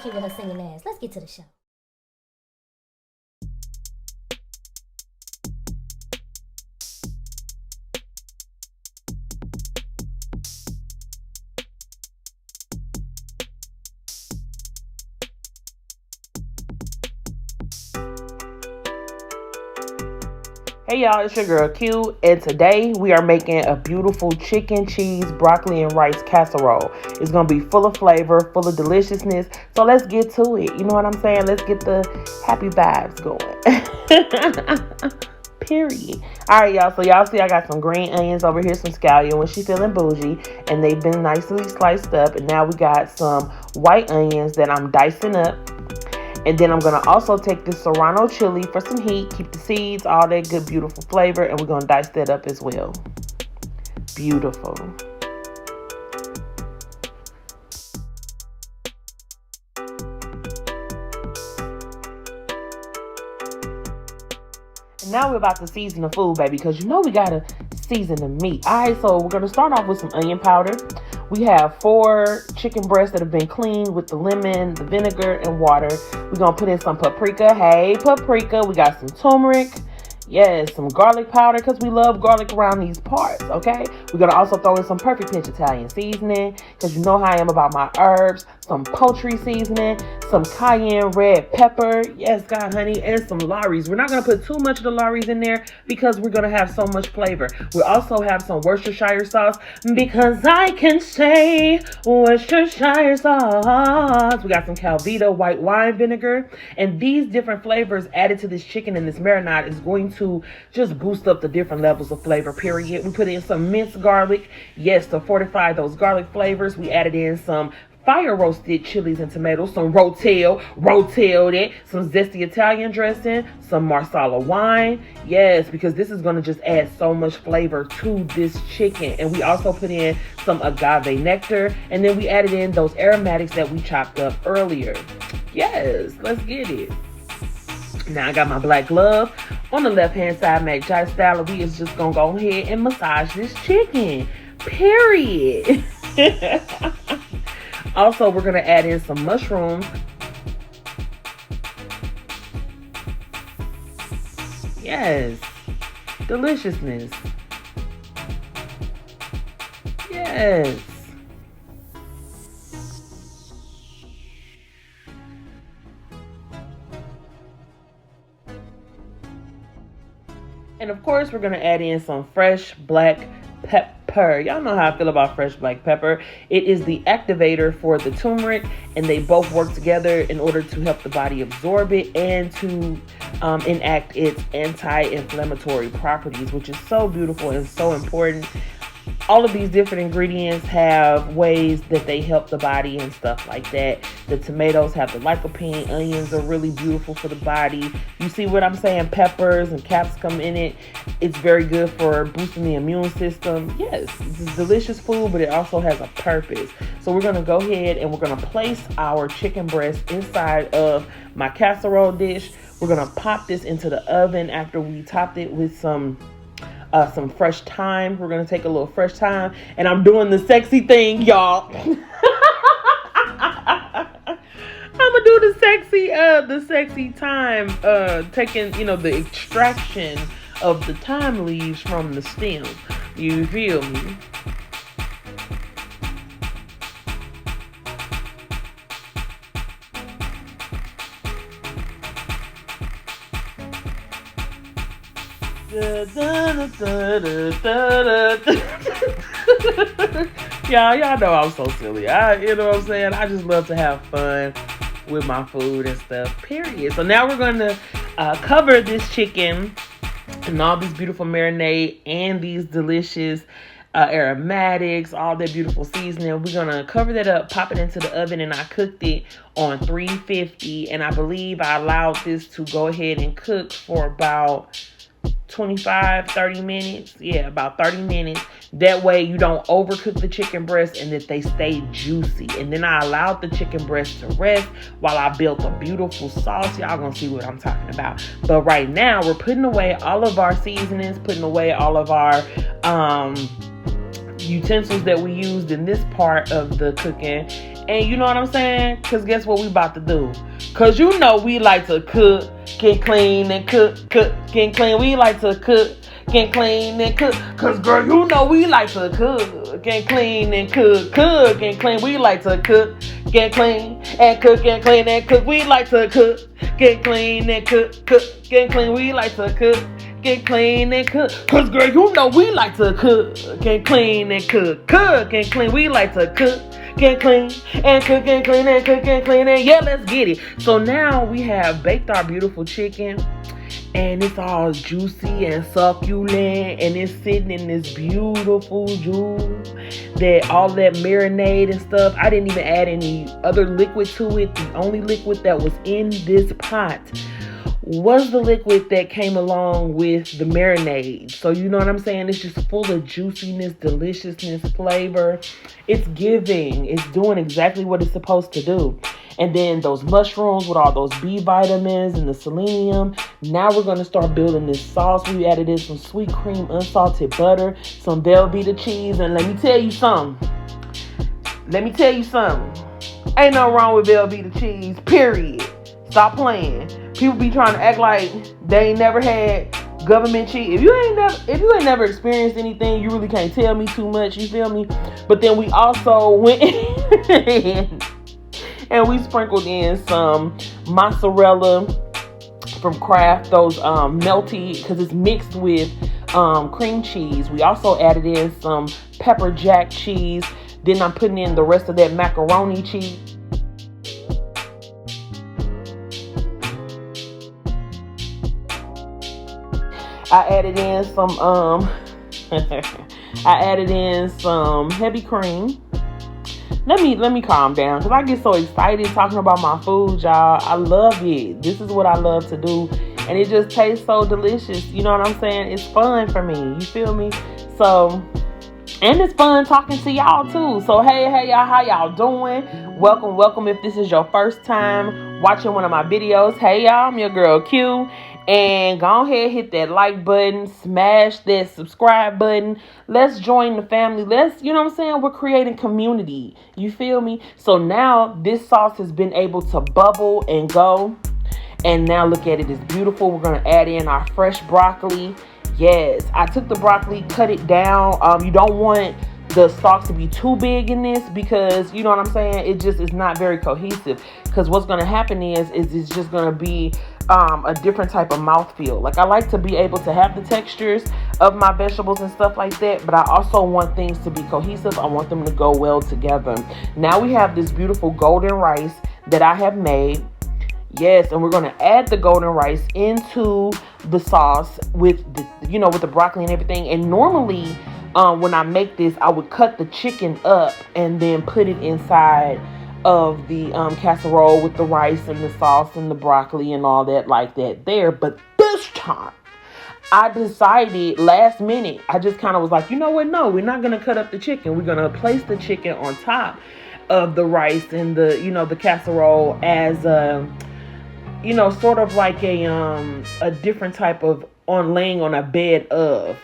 here with her singing ass. Let's get to the show. Hey y'all, it's your girl Q, and today we are making a beautiful chicken, cheese, broccoli, and rice casserole. It's going to be full of flavor, full of deliciousness, so let's get to it. You know what I'm saying? Let's get the happy vibes going. Period. Alright y'all, so y'all see I got some green onions over here, some scallion when she feeling bougie, and they've been nicely sliced up, and now we got some white onions that I'm dicing up. And then I'm going to also take this serrano chili for some heat, keep the seeds, all that good, beautiful flavor. And we're going to dice that up as well. Beautiful. And now we're about to season the food, baby, because you know we got to season the meat. All right, so we're going to start off with some onion powder. We have 4 chicken breasts that have been cleaned with the lemon, the vinegar, and water. We're going to put in some paprika. Hey, paprika. We got some turmeric. Yes, some garlic powder because we love garlic around these parts, okay? We're going to also throw in some perfect pinch Italian seasoning because you know how I am about my herbs. Some poultry seasoning, some cayenne red pepper. Yes, God, honey, and some Lawry's. We're not going to put too much of the Lawry's in there because we're going to have so much flavor. We also have some Worcestershire sauce because I can say Worcestershire sauce. We got some Calvita white wine vinegar. And these different flavors added to this chicken and this marinade is going to just boost up the different levels of flavor, period. We put in some minced garlic, yes, to fortify those garlic flavors. We added in some fire roasted chilies and tomatoes, some rotel it, some zesty Italian dressing, some marsala wine, yes, because this is going to just add so much flavor to this chicken. And we also put in some agave nectar, and then we added in those aromatics that we chopped up earlier. Yes, let's get it. Now I got my black glove on the left hand side, Mac Jai style. We is just gonna go ahead and massage this chicken, period. Also, we're gonna add in some mushrooms. Yes, deliciousness. Yes. And of course, we're going to add in some fresh black pepper. Y'all know how I feel about fresh black pepper. It is the activator for the turmeric, and they both work together in order to help the body absorb it and to enact its anti-inflammatory properties, which is so beautiful and so important. All of these different ingredients have ways that they help the body and stuff like that. The tomatoes have the lycopene. Onions are really beautiful for the body. You see what I'm saying? Peppers and capsicum in it. It's very good for boosting the immune system. Yes, this is delicious food, but it also has a purpose. So we're going to go ahead and we're going to place our chicken breast inside of my casserole dish. We're going to pop this into the oven after we topped it with some fresh thyme. We're gonna take a little fresh thyme, and I'm doing the sexy thing, y'all. I'm gonna do the sexy thyme, taking the extraction of the thyme leaves from the stem. You feel me? Y'all know I'm so silly. You know what I'm saying? I just love to have fun with my food and stuff, period. So now we're going to cover this chicken and all this beautiful marinade and these delicious aromatics, all that beautiful seasoning. We're going to cover that up, pop it into the oven, and I cooked it on 350. And I believe I allowed this to go ahead and cook for about 30 minutes. Yeah, about 30 minutes. That way you don't overcook the chicken breast and that they stay juicy. And then I allowed the chicken breast to rest while I built a beautiful sauce. Y'all gonna see what I'm talking about. But right now we're putting away all of our seasonings, putting away all of our utensils that we used in this part of the cooking. And you know what I'm saying? Because guess what we about to do? Because you know we like to cook, get clean, and cook, get clean. We like to cook, get clean, and cook. Because, girl, you know we like to cook, get clean, and cook, get clean. We like to cook, get clean, and cook, get clean, and cook. We like to cook, get clean, and cook, get clean. We like to cook, get clean, and cook. Because, girl, you know we like to cook, get clean, and cook, get clean. We like to cook, get clean, and cook, and clean, and cook, and clean, and yeah, let's get it. So now we have baked our beautiful chicken, and it's all juicy and succulent, and it's sitting in this beautiful juice, that all that marinade and stuff. I didn't even add any other liquid to it. The only liquid that was in this pot was the liquid that came along with the marinade. So you know what I'm saying? It's just full of juiciness, deliciousness, flavor. It's giving. It's doing exactly what it's supposed to do. And then those mushrooms with all those B vitamins and the selenium. Now we're going to start building this sauce. We added in some sweet cream, unsalted butter, some Velveeta cheese. And let me tell you something. Ain't no wrong with Velveeta cheese, period. Stop playing. People be trying to act like they ain't never had government cheese. If you ain't never experienced anything, you really can't tell me too much. You feel me? But then we also went in and we sprinkled in some mozzarella from Kraft, those melty, because it's mixed with cream cheese. We also added in some pepper jack cheese. Then I'm putting in the rest of that macaroni cheese. I added in some heavy cream. Let me calm down, because I get so excited talking about my food, y'all. I love it. This is what I love to do, and it just tastes so delicious. You know what I'm saying? It's fun for me. You feel me? So, and it's fun talking to y'all too. So hey y'all, how y'all doing? Welcome if this is your first time watching one of my videos. Hey y'all, I'm your girl Q. And go ahead, hit that like button, smash that subscribe button. Let's join the family. You know what I'm saying? We're creating community. You feel me? So now this sauce has been able to bubble and go. And now look at it. It's beautiful. We're going to add in our fresh broccoli. Yes, I took the broccoli, cut it down. You don't want the stalks to be too big in this, because you know what I'm saying? It just is not very cohesive. Because what's going to happen is it's just going to be a different type of mouthfeel. Like, I like to be able to have the textures of my vegetables and stuff like that, but I also want things to be cohesive. I want them to go well together. Now we have this beautiful golden rice that I have made. Yes, and we're going to add the golden rice into the sauce with the broccoli and everything. And normally when I make this, I would cut the chicken up and then put it inside of the casserole with the rice and the sauce and the broccoli and all that like that there. But this time, I decided last minute, I just kind of was like, you know what? No, we're not going to cut up the chicken. We're going to place the chicken on top of the rice and the casserole as sort of like a different type of laying on a bed of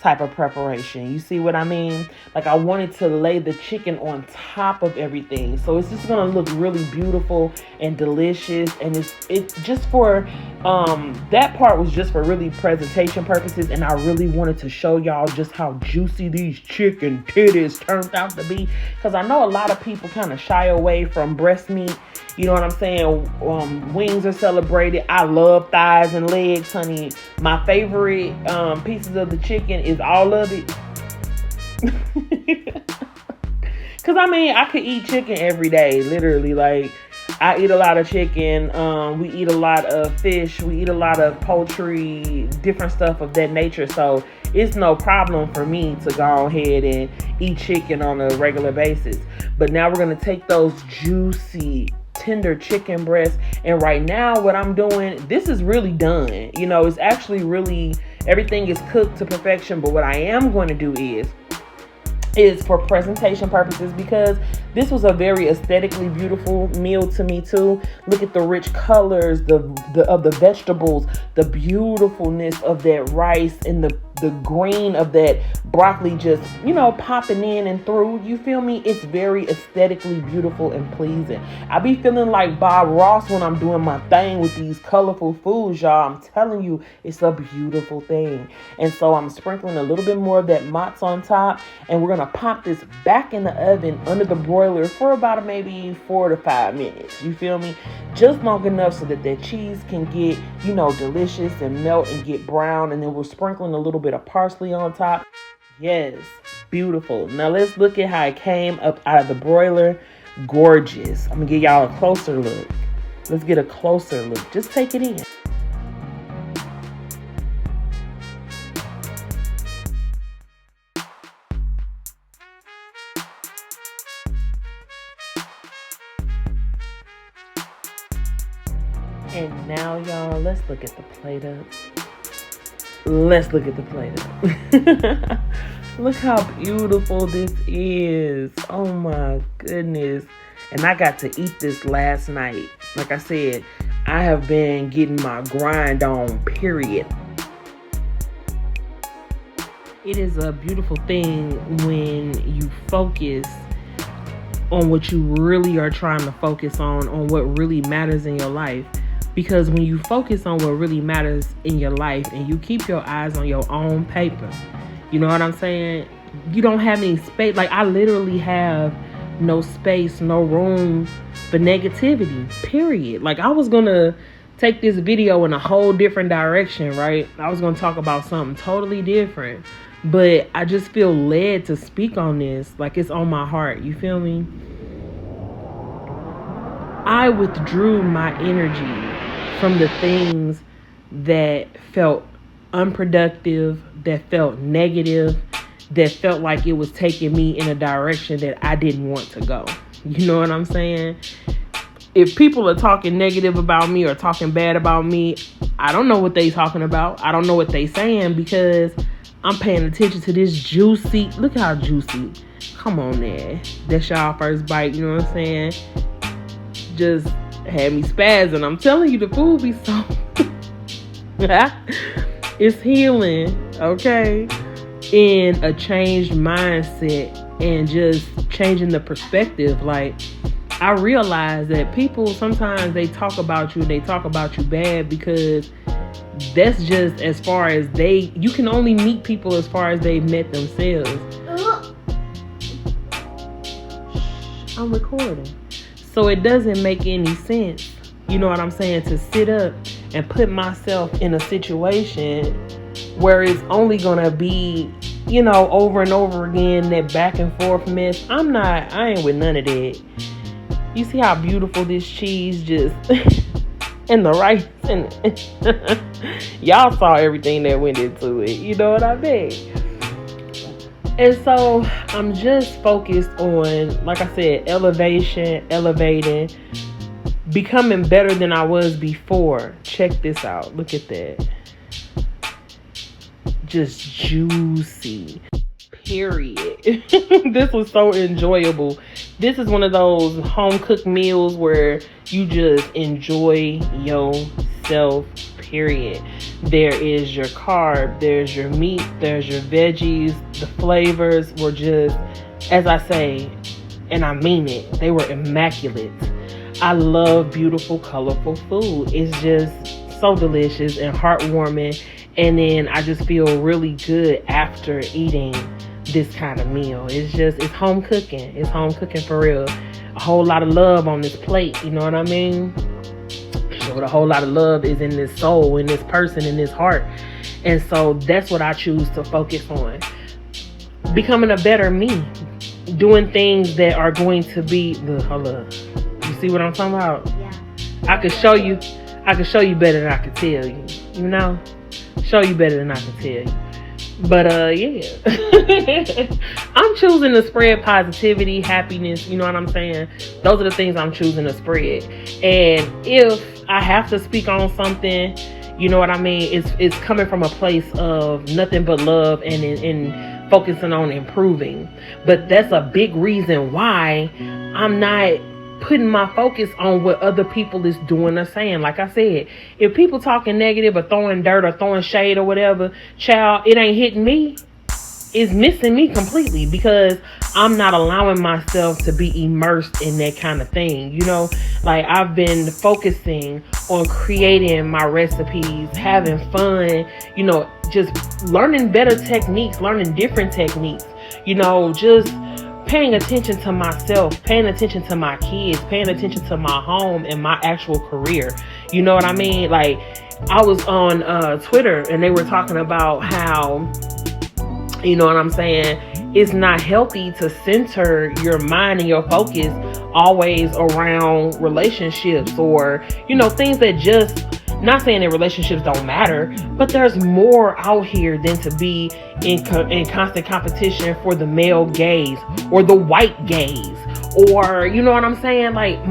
type of preparation. You see what I mean? Like, I wanted to lay the chicken on top of everything, so it's just gonna look really beautiful and delicious. And it's just for that part was just for really presentation purposes, and I really wanted to show y'all just how juicy these chicken titties turned out to be, because I know a lot of people kind of shy away from breast meat. You know what I'm saying? Wings are celebrated. I love thighs and legs, honey. My favorite pieces of the chicken is all of it. Because, I could eat chicken every day, literally. Like, I eat a lot of chicken. We eat a lot of fish. We eat a lot of poultry, different stuff of that nature. So, it's no problem for me to go ahead and eat chicken on a regular basis. But now we're going to take those juicy, tender chicken breasts, and right now what I'm doing, this is really done. It's actually really, everything is cooked to perfection. But what I am going to do is for presentation purposes, because this was a very aesthetically beautiful meal to me too. Look at the rich colors of the vegetables, the beautifulness of that rice, and the green of that broccoli just, popping in and through. You feel me? It's very aesthetically beautiful and pleasing. I be feeling like Bob Ross when I'm doing my thing with these colorful foods, y'all. I'm telling you, it's a beautiful thing. And so I'm sprinkling a little bit more of that mozz on top, and we're gonna pop this back in the oven under the broiler for about maybe 4 to 5 minutes. You feel me? Just long enough so that cheese can get, delicious and melt and get brown. And then we're sprinkling a little bit of parsley on top. Yes, beautiful. Now let's look at how it came up out of the broiler. Gorgeous. I'm gonna give y'all a closer look. Let's get a closer look. Just take it in. And now, y'all, let's look at the plate up. Let's look at the plate up. Look how beautiful this is. Oh my goodness. And I got to eat this last night. Like I said, I have been getting my grind on, period. It is a beautiful thing when you focus on what you really are trying to focus on what really matters in your life. Because when you focus on what really matters in your life and you keep your eyes on your own paper, you know what I'm saying? You don't have any space. Like, I literally have no space, no room for negativity, period. Like, I was going to take this video in a whole different direction, right? I was going to talk about something totally different. But I just feel led to speak on this. Like, it's on my heart. You feel me? I withdrew my energy from the things that felt unproductive, that felt negative, that felt like it was taking me in a direction that I didn't want to go. You know what I'm saying? If people are talking negative about me or talking bad about me, I don't know what they talking about. I don't know what they saying because I'm paying attention to this juicy. Look how juicy. Come on there. That's y'all first bite, you know what I'm saying? Just had me spazzing. I'm telling you, the food be so it's healing, okay? In a changed mindset and just changing the perspective. Like, I realize that people sometimes they talk about you bad because that's just as far as you can only meet people as far as they've met themselves. I'm recording. So it doesn't make any sense, you know what I'm saying, to sit up and put myself in a situation where it's only going to be, over and over again, that back and forth mess. I ain't with none of that. You see how beautiful this cheese just, and the rice, and y'all saw everything that went into it, you know what I mean? And so I'm just focused on, like I said, elevating, becoming better than I was before. Check this out. Look at that. Just juicy. Period. This was so enjoyable. This is one of those home cooked meals where you just enjoy yourself. Period. There is your carb, there's your meat, there's your veggies. The flavors were just, as I say, and I mean it, they were immaculate. I love beautiful, colorful food. It's just so delicious and heartwarming. And then I just feel really good after eating this kind of meal. It's home cooking. It's home cooking for real. A whole lot of love on this plate. You know what I mean? But a whole lot of love is in this soul, in this person, in this heart. And so that's what I choose to focus on. Becoming a better me. Doing things that are going to be, hold up. You see what I'm talking about? Yeah. I could show you better than I could tell you. You know? Show you better than I can tell you. But yeah. I'm choosing to spread positivity, happiness, you know what I'm saying? Those are the things I'm choosing to spread. And if I have to speak on something, you know what I mean, it's coming from a place of nothing but love and focusing on improving. But that's a big reason why I'm not putting my focus on what other people is doing or saying. Like I said, if people talking negative or throwing dirt or throwing shade or whatever, child, it ain't hitting me. It's missing me completely, because I'm not allowing myself to be immersed in that kind of thing. You know, like I've been focusing on creating my recipes, having fun, you know, just learning better techniques, learning different techniques, you know, just paying attention to myself, paying attention to my kids, paying attention to my home and my actual career. You know what I mean? Like, I was on Twitter and they were talking about how, you know what I'm saying, it's not healthy to center your mind and your focus always around relationships, or, you know, things that just, not saying that relationships don't matter, but there's more out here than to be in constant competition for the male gaze or the white gaze, or, you know what I'm saying? Like,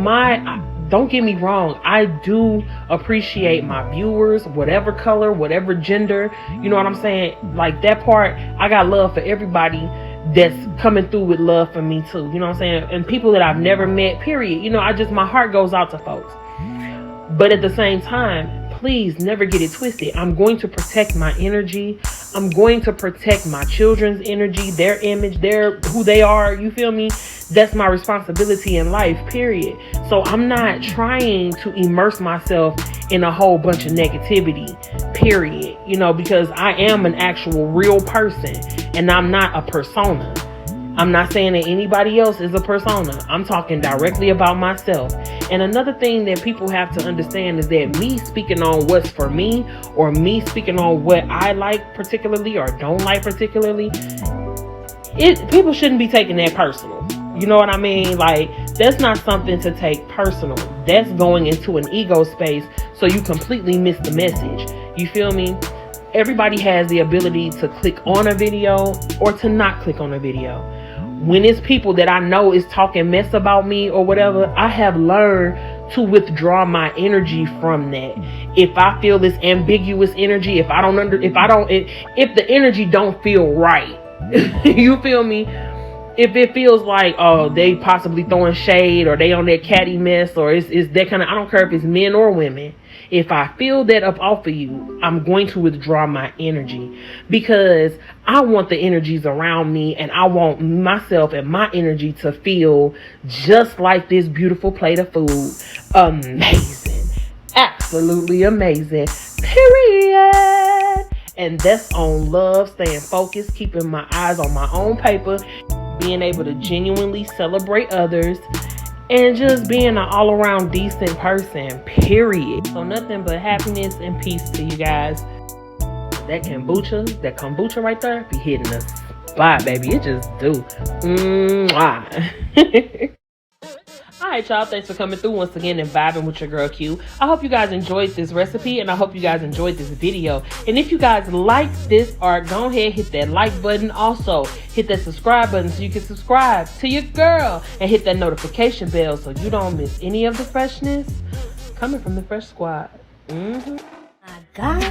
don't get me wrong, I do appreciate my viewers, whatever color, whatever gender, you know what I'm saying? Like, that part, I got love for everybody that's coming through with love for me too, you know what I'm saying? And people that I've never met, period. You know, my heart goes out to folks. But at the same time, please never get it twisted. I'm going to protect my energy. I'm going to protect my children's energy, their image, who they are. You feel me? That's my responsibility in life, period. So I'm not trying to immerse myself in a whole bunch of negativity, period. You know, because I am an actual real person and I'm not a persona. I'm not saying that anybody else is a persona. I'm talking directly about myself. And another thing that people have to understand is that me speaking on what's for me, or me speaking on what I like particularly or don't like particularly, people shouldn't be taking that personal. You know what I mean? Like, that's not something to take personal. That's going into an ego space, so you completely miss the message. You feel me? Everybody has the ability to click on a video or to not click on a video. When it's people that I know is talking mess about me or whatever, I have learned to withdraw my energy from that. If I feel this ambiguous energy, if the energy don't feel right, you feel me? If it feels like, oh, they possibly throwing shade, or they on that catty mess, or it's that kind of, I don't care if it's men or women. If I feel that up off of you, I'm going to withdraw my energy, because I want the energies around me, and I want myself and my energy to feel just like this beautiful plate of food. Amazing. Absolutely amazing. Period. And that's on love, staying focused, keeping my eyes on my own paper, being able to genuinely celebrate others, and just being an all-around decent person, period. So nothing but happiness and peace to you guys. That kombucha right there, be hitting the spot, baby. It just do. Mwah. Alright, y'all, thanks for coming through once again and vibing with your girl Q. I hope you guys enjoyed this recipe, and I hope you guys enjoyed this video. And if you guys like this art, go ahead, hit that like button. Also, hit that subscribe button so you can subscribe to your girl, and hit that notification bell so you don't miss any of the freshness coming from the Fresh Squad. My God.